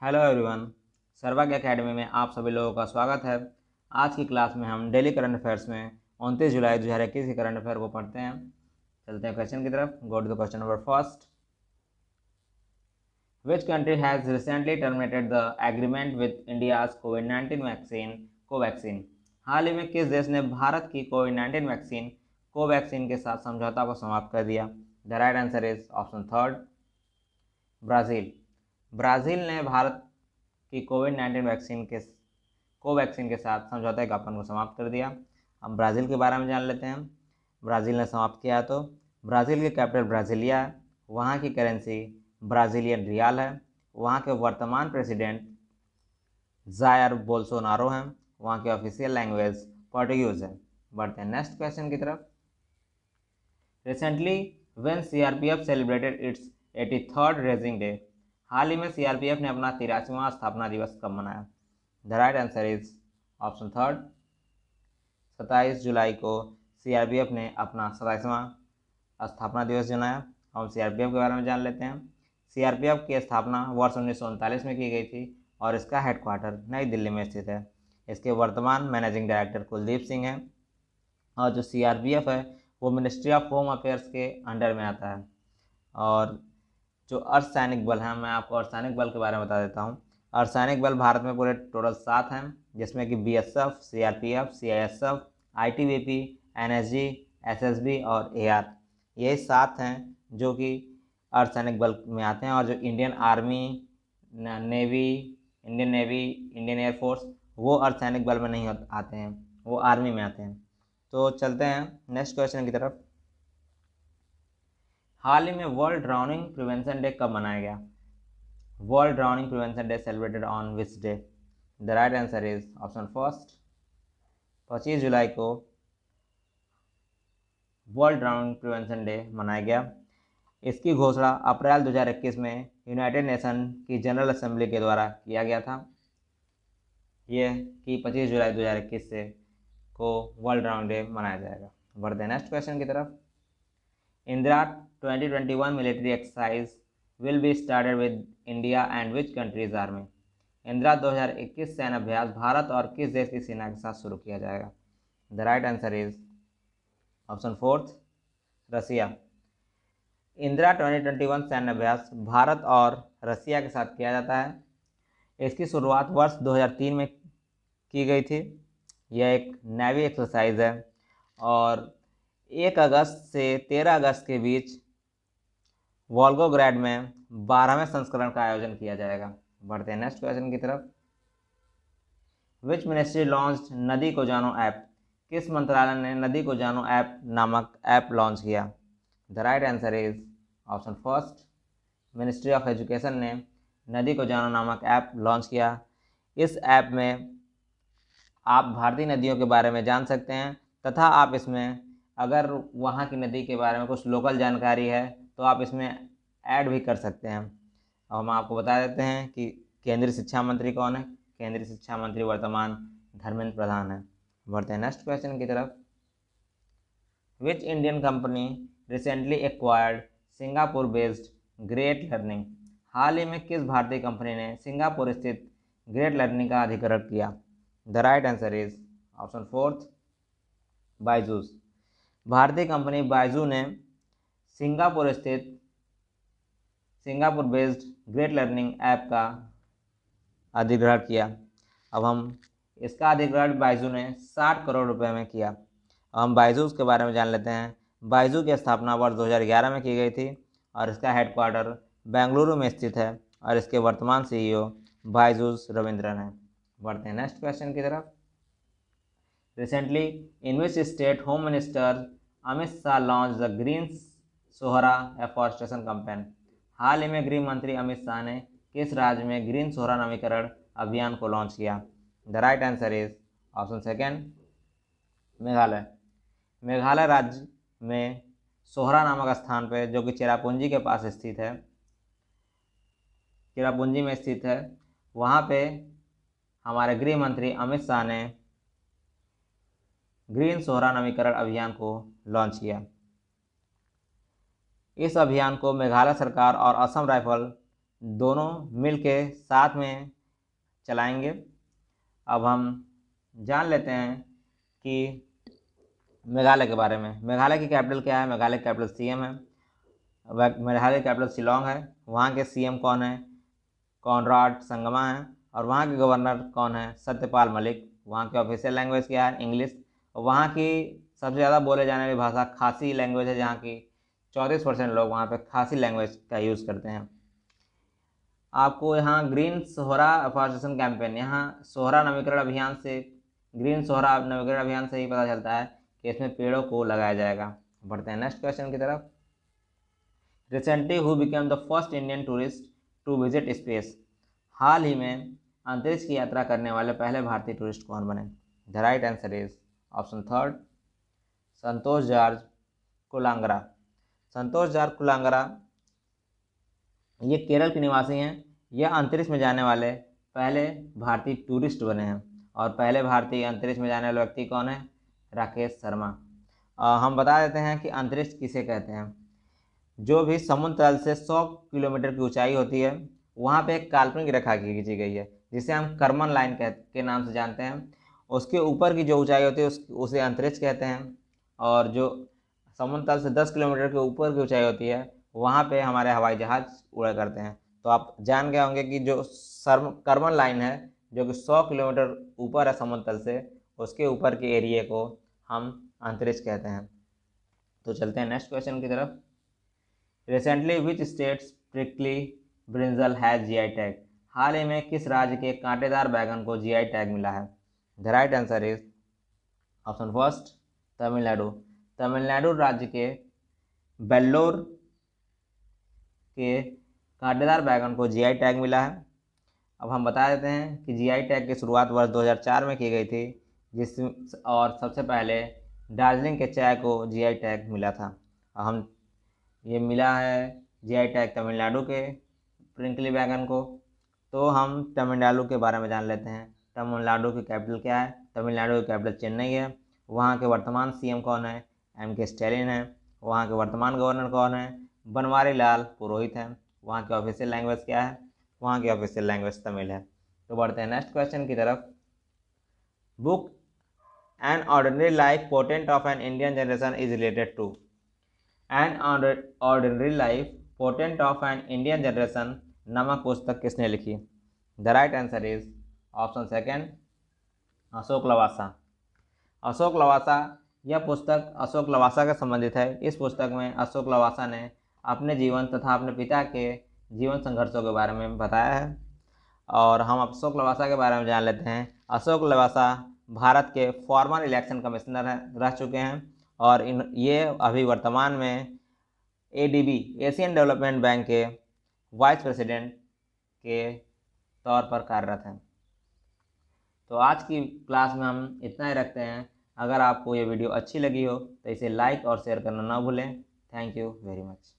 Hello everyone, सर्वज्ञ academy में आप सभी लोगों का स्वागत है। आज की क्लास में हम डेली करंट अफेयर्स में 29 जुलाई 2021 के करंट अफेयर को पढ़ते हैं। चलते हैं क्वेश्चन की तरफ। Go to the question number first. Which country has recently terminated the agreement with India's कोविड-19 वैक्सीन कोवैक्सीन? हाल ही में किस देश ने भारत की कोविड-19 वैक्सीन कोवैक्सीन के साथ समझौता को समाप्त कर दिया? The right answer is option third, Brazil. Brazil ने भारत की कोविड-19 कोवैक्सीन के साथ समझौता ज्ञापन को समाप्त कर दिया। हम ब्राज़ील के बारे में जान लेते हैं। ब्राज़ील ने समाप्त किया तो ब्राज़ील की कैपिटल ब्राज़ीलिया है, वहाँ की करेंसी ब्राज़ीलियन रियाल है, वहाँ के वर्तमान प्रेसिडेंट जायर बोल्सोनारो हैं, वहाँ की ऑफिशियल लैंग्वेज पोर्टुगीज है। बढ़ते हैं नेक्स्ट क्वेश्चन की तरफ। Recently when CRPF celebrated its 83rd raising day? हाल ही में सीआरपीएफ ने अपना 83वां स्थापना दिवस कब मनाया? The right answer is option third, 27 जुलाई को सीआरपीएफ ने अपना 27वां स्थापना दिवस मनाया। हम सीआरपीएफ के बारे में जान लेते हैं। सीआरपीएफ की स्थापना वर्ष 1939 में की गई थी और इसका हेडक्वार्टर नई दिल्ली में स्थित है। इसके वर्तमान मैनेजिंग डायरेक्टर कुलदीप सिंह हैं और जो सीआरपीएफ है वो मिनिस्ट्री ऑफ होम अफेयर्स के अंडर में आता है। और जो अर्धसैनिक बल हैं, मैं आपको अर्धसैनिक बल के बारे में बता देता हूँ। अर्धसैनिक बल भारत में पूरे टोटल 7 हैं, जिसमें कि BSF, CRPF, CISF, ITBP, NSG, SSB और एआर, ये 7 हैं जो कि अर्धसैनिक बल में आते हैं। और जो Indian army, navy, Indian air force, वो अर्धसैनिक बल में नहीं आते हैं, वो आर्मी में आते हैं। तो चलते हैं नेक्स्ट क्वेश्चन की तरफ। हाल ही में वर्ल्ड ड्राउनिंग प्रिवेंशन डे कब मनाया गया? World drowning prevention day celebrated on which day? The right answer is option first, 25 जुलाई को वर्ल्ड ड्राउनिंग प्रिवेंशन डे मनाया गया। इसकी घोषणा अप्रैल 2021 में यूनाइटेड नेशन की जनरल असेंबली के द्वारा किया गया था। ये कि 25 जुलाई 2021 से को वर्ल्ड ड्राउनिंग डे मनाया जाएगा। बढ़ते हैं नेक्स्ट क्वेश्चन की तरफ। Indira 2021 military exercise will be started with India and which country's army? Indira 2021 सैन्य अभ्यास भारत और किस देश की सेना के साथ शुरू किया जाएगा? The right answer is option fourth, Russia. Indra 2021 सैन्य अभ्यास भारत और रसिया के साथ किया जाता है। इसकी शुरुआत वर्ष 2003 में की गई थी। यह एक नेवी एक्सरसाइज है और 1 अगस्त से 13 अगस्त के बीच वोल्गोग्राड में 12वें संस्करण का आयोजन किया जाएगा। बढ़ते हैं नेक्स्ट क्वेश्चन की तरफ। विच मिनिस्ट्री लॉन्च नदी को जानो ऐप? किस मंत्रालय ने नदी को जानो ऐप नामक ऐप लॉन्च किया? The right answer is option first, ministry of education ने नदी को जानो नामक ऐप लॉन्च किया। इस ऐप में आप भारतीय नदियों के बारे में जान सकते हैं तथा आप इसमें अगर वहाँ की नदी के बारे में कुछ लोकल जानकारी है तो आप इसमें ऐड भी कर सकते हैं। अब हम आपको बता देते हैं कि केंद्रीय शिक्षा मंत्री कौन है। केंद्रीय शिक्षा मंत्री वर्तमान धर्मेंद्र प्रधान है। बढ़ते हैं नेक्स्ट क्वेश्चन की तरफ। Which Indian company recently acquired Singapore based Great Learning? हाल ही में किस भारतीय कंपनी ने सिंगापुर स्थित ग्रेट लर्निंग का अधिग्रहण किया? The right answer is option fourth, Byju's. भारतीय कंपनी बायजू ने Singapore based Great learning app का अधिग्रहण किया। अब हम इसका अधिग्रहण बायजू ने 60 करोड़ रुपए में किया। अब हम बायजूस के बारे में जान लेते हैं। बायजू की स्थापना वर्ष 2011 में की गई थी और इसका हेडक्वार्टर बेंगलुरु में स्थित है और इसके वर्तमान सीईओ बायजूस रविंद्रन है। बढ़ते हैं नेक्स्ट क्वेश्चन की तरफ। Recently in which state home minister Amit Shah launch the green Sohra afforestation campaign? हाल ही में गृह मंत्री अमित शाह ने किस राज्य में ग्रीन सोहरा नवीकरण अभियान को लॉन्च किया? The right answer is option second, Meghalaya. Meghalaya राज्य में सोहरा नामक स्थान पर, जो कि चेरापूंजी के पास स्थित है, चेरापूंजी में स्थित है, वहाँ पे हमारे गृह मंत्री अमित शाह ने ग्रीन सोहरा नवीकरण अभियान को लॉन्च किया। इस अभियान को मेघालय सरकार और असम राइफल दोनों मिल के साथ में चलाएंगे। अब हम जान लेते हैं कि मेघालय के बारे में। मेघालय की कैपिटल क्या है? मेघालय की कैपिटल सीएम है। मेघालय की कैपिटल शिलोंग है। वहाँ के सीएम कौन है? कॉनराड संगमा है। और वहाँ के गवर्नर कौन है? सत्यपाल मलिक। वहाँ की ऑफिशियल लैंग्वेज क्या है? इंग्लिश। वहाँ की सबसे ज़्यादा बोले जाने वाली भाषा खासी लैंग्वेज है, जहाँ की 34% लोग वहाँ पे खासी लैंग्वेज का यूज़ करते हैं। आपको यहाँ ग्रीन सोहरा अफॉरेस्टेशन कैंपेन, यहाँ सोहरा नवीकरण अभियान से, ग्रीन सोहरा नवीकरण अभियान से ही पता चलता है कि इसमें पेड़ों को लगाया जाएगा। बढ़ते हैं नेक्स्ट क्वेश्चन की तरफ। Recently who became the first Indian tourist to visit space? हाल ही में अंतरिक्ष की यात्रा करने वाले पहले भारतीय टूरिस्ट कौन बने? The right answer is option third, Santosh George Kulangara. Santosh George Kulangara ये केरल के निवासी हैं। यह अंतरिक्ष में जाने वाले पहले भारतीय टूरिस्ट बने हैं। और पहले भारतीय अंतरिक्ष में जाने वाले व्यक्ति कौन है? राकेश शर्मा। हम बता देते हैं कि अंतरिक्ष किसे कहते हैं। जो भी समुद्र तल से 100 किलोमीटर की ऊंचाई होती है, वहाँ पे एक काल्पनिक रेखा खींची गई है, जिसे हम कर्मन लाइन के नाम से जानते हैं। उसके ऊपर की जो ऊंचाई होती है उसे अंतरिक्ष कहते हैं। और जो समुद्र तल से 10 किलोमीटर के ऊपर की ऊंचाई होती है, वहाँ पे हमारे हवाई जहाज उड़ा करते हैं। तो आप जान गए होंगे कि जो कर्मन लाइन है, जो कि 100 किलोमीटर ऊपर है समुद्र तल से, उसके ऊपर के एरिए को हम अंतरिक्ष कहते हैं। तो चलते हैं नेक्स्ट क्वेश्चन की तरफ। Recently which state's prickly brinjal has GI tag? हाल ही में किस राज्य के कांटेदार बैगन को जीआई टैग मिला है? The right answer is option first, Tamil Nadu. Tamil Nadu राज्य के वेल्लोर के कांटेदार बैगन को जीआई टैग मिला है। अब हम बता देते हैं कि जीआई टैग की शुरुआत वर्ष 2004 में की गई थी, और सबसे पहले दार्जिलिंग के चाय को जीआई टैग मिला था। हम ये मिला है जीआई टैग तमिलनाडु के प्रिंकली बैगन को। तो हम तमिलनाडु के बारे में जान लेते हैं। तमिलनाडु की कैपिटल क्या है? तमिलनाडु की कैपिटल चेन्नई है। वहाँ के वर्तमान सीएम कौन है? एम.के. स्टैलिन है। वहाँ के वर्तमान गवर्नर कौन है? बनवारी लाल पुरोहित हैं। वहाँ की ऑफिशियल लैंग्वेज क्या है? वहाँ की ऑफिशियल लैंग्वेज तमिल है। तो बढ़ते हैं नेक्स्ट क्वेश्चन की तरफ। Book an ordinary life portrait of an Indian generation is related to? An ordinary life portrait of an Indian generation नामक पुस्तक किसने लिखी? The right answer is option second, Ashok Lavasa. Ashok Lavasa, यह पुस्तक अशोक लवासा से संबंधित है। इस पुस्तक में अशोक लवासा ने अपने जीवन तथा अपने पिता के जीवन संघर्षों के बारे में बताया है। और हम अशोक लवासा के बारे में जान लेते हैं। अशोक लवासा भारत के फॉर्मर इलेक्शन कमिश्नर रह चुके हैं, और ये अभी वर्तमान में ADB एशियन डेवलपमेंट बैंक के वाइस प्रेसिडेंट के तौर पर कार्यरत हैं। तो आज की क्लास में हम इतना ही रखते हैं। अगर आपको ये वीडियो अच्छी लगी हो तो इसे लाइक और शेयर करना ना भूलें। Thank you very much.